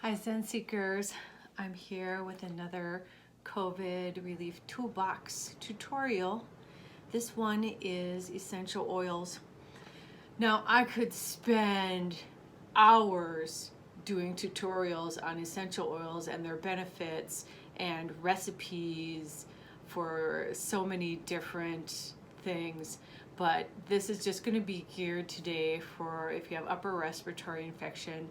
Hi Zen Seekers, I'm here with another COVID relief toolbox tutorial. This one is essential oils. Now I could spend hours doing tutorials on essential oils and their benefits and recipes for so many different things, but this is just going to be geared today for if you have upper respiratory infection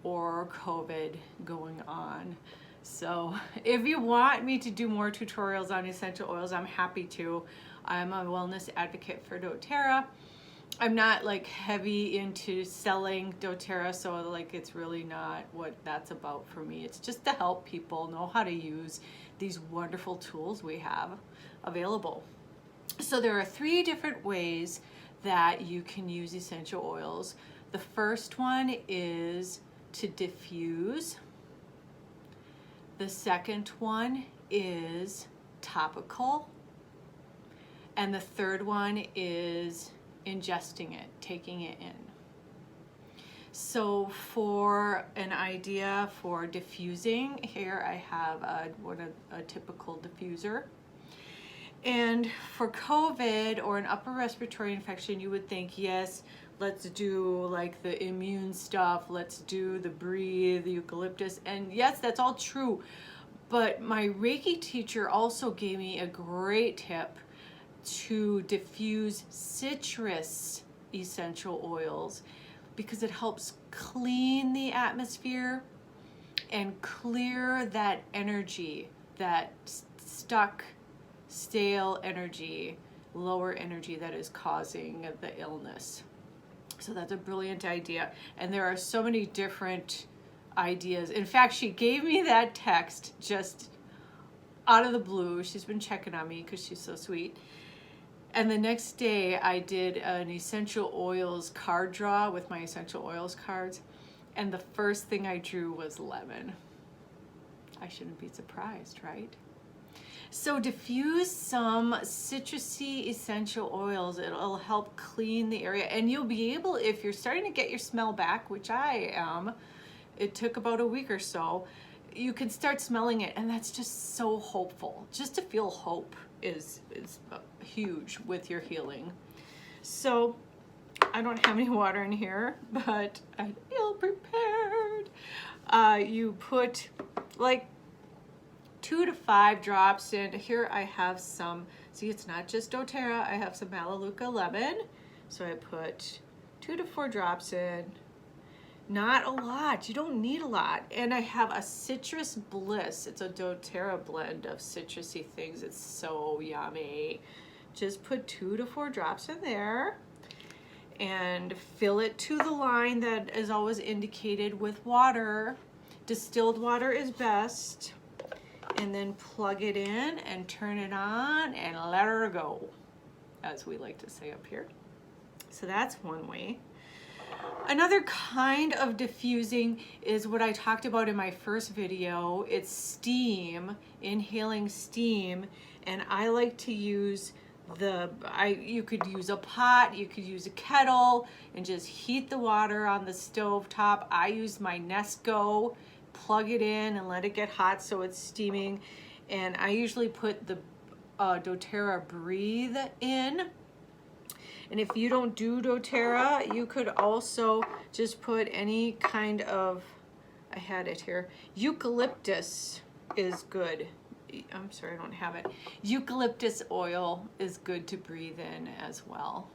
or COVID going on. So if you want me to do more tutorials on essential oils, I'm happy to. I'm a wellness advocate for doTERRA. I'm not like heavy into selling doTERRA, so like it's really not what that's about for me. It's just to help people know how to use these wonderful tools we have available. So there are 3 different ways that you can use essential oils. The first one is to diffuse. The second one is topical. And the third one is ingesting it, taking it in. So for an idea for diffusing, here I have a typical diffuser. And for COVID or an upper respiratory infection, you would think, yes, let's do like the immune stuff, let's do the breathe, the eucalyptus, and yes, that's all true. But my Reiki teacher also gave me a great tip to diffuse citrus essential oils because it helps clean the atmosphere and clear that energy, that stuck, stale energy, lower energy that is causing the illness. So that's a brilliant idea. And there are so many different ideas. In fact, she gave me that text just out of the blue. She's been checking on me because she's so sweet. And the next day I did an essential oils card draw with my essential oils cards. And the first thing I drew was lemon. I shouldn't be surprised, right? So diffuse some citrusy essential oils. It'll help clean the area, and you'll be able, if you're starting to get your smell back, which I am, it took about a week or so, you can start smelling it, and that's just so hopeful. Just to feel hope is huge with your healing. So I don't have any water in here, but I feel prepared. You put like 2 to 5 drops in. Here I have some, see, it's not just doTERRA, I have some Melaleuca lemon. So I put 2 to 4 drops in. Not a lot, you don't need a lot. And I have a Citrus Bliss. It's a doTERRA blend of citrusy things. It's so yummy. Just put 2 to 4 drops in there and fill it to the line that is always indicated with water. Distilled water is best. And then plug it in and turn it on and let her go, as we like to say up here. So that's one way. Another kind of diffusing is what I talked about in my first video. It's steam, inhaling steam, and I like to use you could use a pot, you could use a kettle, and just heat the water on the stove top. I use my Nesco, plug it in and let it get hot so it's steaming. And I usually put the doTERRA Breathe in. And if you don't do doTERRA, you could also just put any kind of, I had it here, eucalyptus is good. I'm sorry, I don't have it. Eucalyptus oil is good to breathe in as well.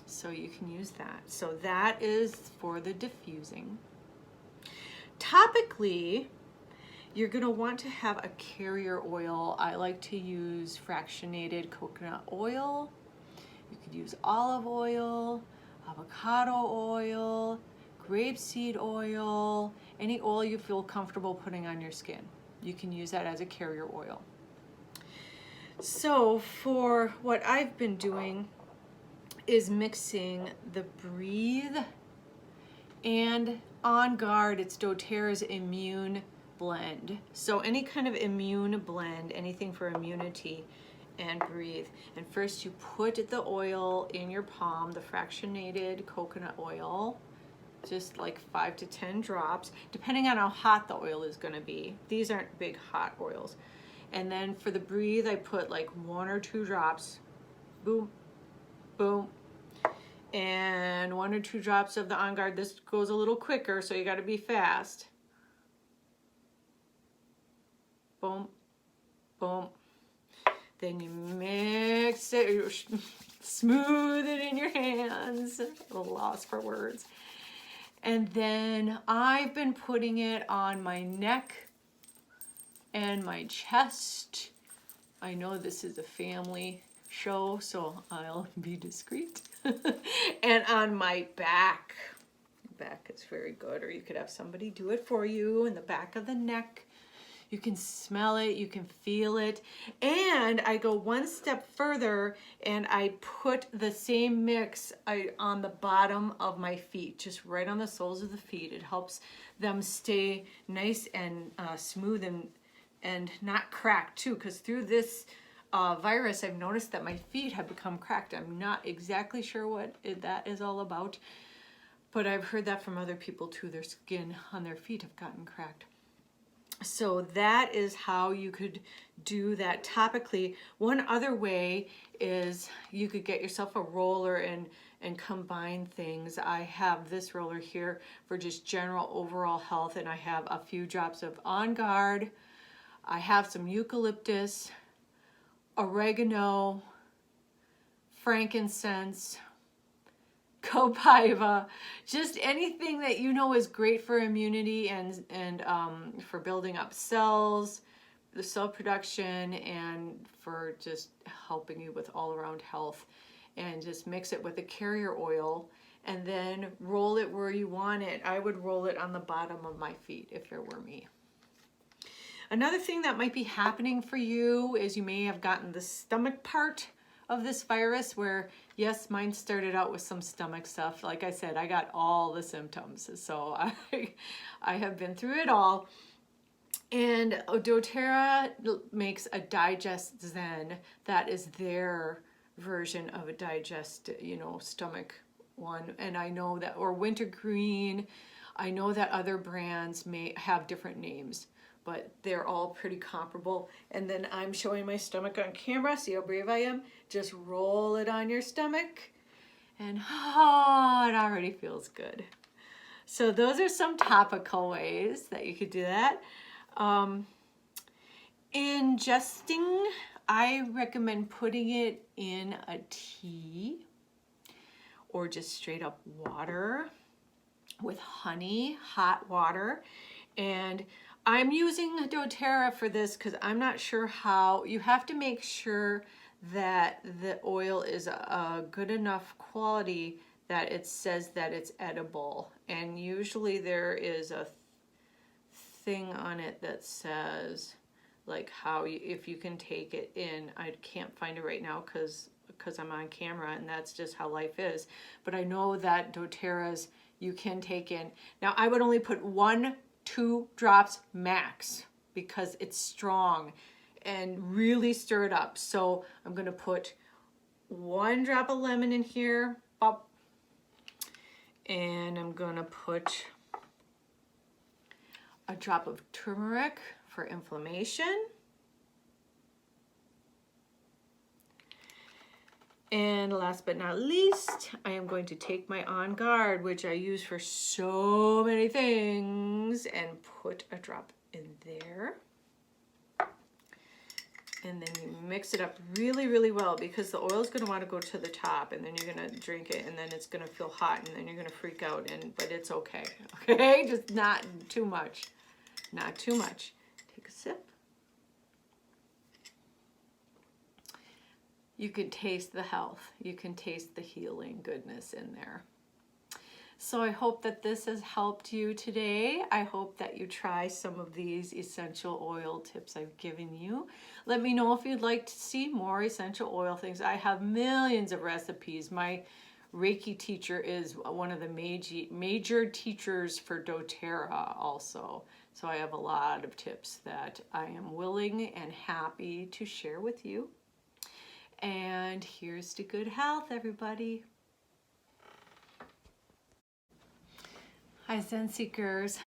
So you can use that. So that is for the diffusing. Topically, you're going to want to have a carrier oil. I like to use fractionated coconut oil. You could use olive oil, avocado oil, grapeseed oil, any oil you feel comfortable putting on your skin. You can use that as a carrier oil. So for what I've been doing is mixing the Breathe and On Guard. It's doTERRA's immune blend. So any kind of immune blend, anything for immunity, and Breathe. And first you put the oil in your palm, the fractionated coconut oil. just like 5 to 10 drops, depending on how hot the oil is going to be. These aren't big hot oils. And then for the breathe, I put like 1 or 2 drops. Boom, boom. And 1 or 2 drops of the On Guard. This goes a little quicker, so you got to be fast. Boom, boom. Then you mix it, smooth it in your hands. A little lost for words. And then I've been putting it on my neck and my chest. I know this is a family show, so I'll be discreet. And on my back. Back is very good, or you could have somebody do it for you in the back of the neck. You can smell it, you can feel it. And I go one step further and I put the same mix on the bottom of my feet, just right on the soles of the feet. It helps them stay nice and smooth and not cracked too, because through this virus, I've noticed that my feet have become cracked. I'm not exactly sure what that is all about, but I've heard that from other people too. Their skin on their feet have gotten cracked. So that is how you could do that topically. One other way is you could get yourself a roller and combine things. I have this roller here for just general overall health, and I have a few drops of On Guard. I have some eucalyptus, oregano, frankincense, copaiba, just anything that you know is great for immunity and for building up cells, the cell production, and for just helping you with all around health. And just mix it with a carrier oil and then roll it where you want it. I would roll it on the bottom of my feet if it were me. Another thing that might be happening for you is you may have gotten the stomach part of this virus, where yes, mine started out with some stomach stuff. Like I said, I got all the symptoms, so I have been through it all. And doTERRA makes a Digest Zen that is their version of a digest, stomach one. And I know that, or Wintergreen, I know that other brands may have different names, but they're all pretty comparable. And then I'm showing my stomach on camera. See how brave I am? Just roll it on your stomach and it already feels good. So those are some topical ways that you could do that. Ingesting, I recommend putting it in a tea or just straight up water with honey, hot water. And I'm using doTERRA for this because I'm not sure how. You have to make sure that the oil is a good enough quality that it says that it's edible. And usually there is a thing on it that says like how if you can take it in. I can't find it right now because I'm on camera, and that's just how life is. But I know that doTERRA's you can take in. Now I would only put 1-2 drops max because it's strong, and really stir it up. So I'm gonna put 1 drop of lemon in here, and I'm gonna put a drop of turmeric for inflammation. And last but not least, I am going to take my On Guard, which I use for so many things, and put a drop in there. And then you mix it up really, really well, because the oil is going to want to go to the top, and then you're going to drink it, and then it's going to feel hot, and then you're going to freak out, but it's okay. Okay? Just not too much. Not too much. Take a sip. You can taste the health. You can taste the healing goodness in there. So I hope that this has helped you today. I hope that you try some of these essential oil tips I've given you. Let me know if you'd like to see more essential oil things. I have millions of recipes. My Reiki teacher is one of the major teachers for doTERRA also. So I have a lot of tips that I am willing and happy to share with you. And here's to good health, everybody. Hi, Zen Seekers.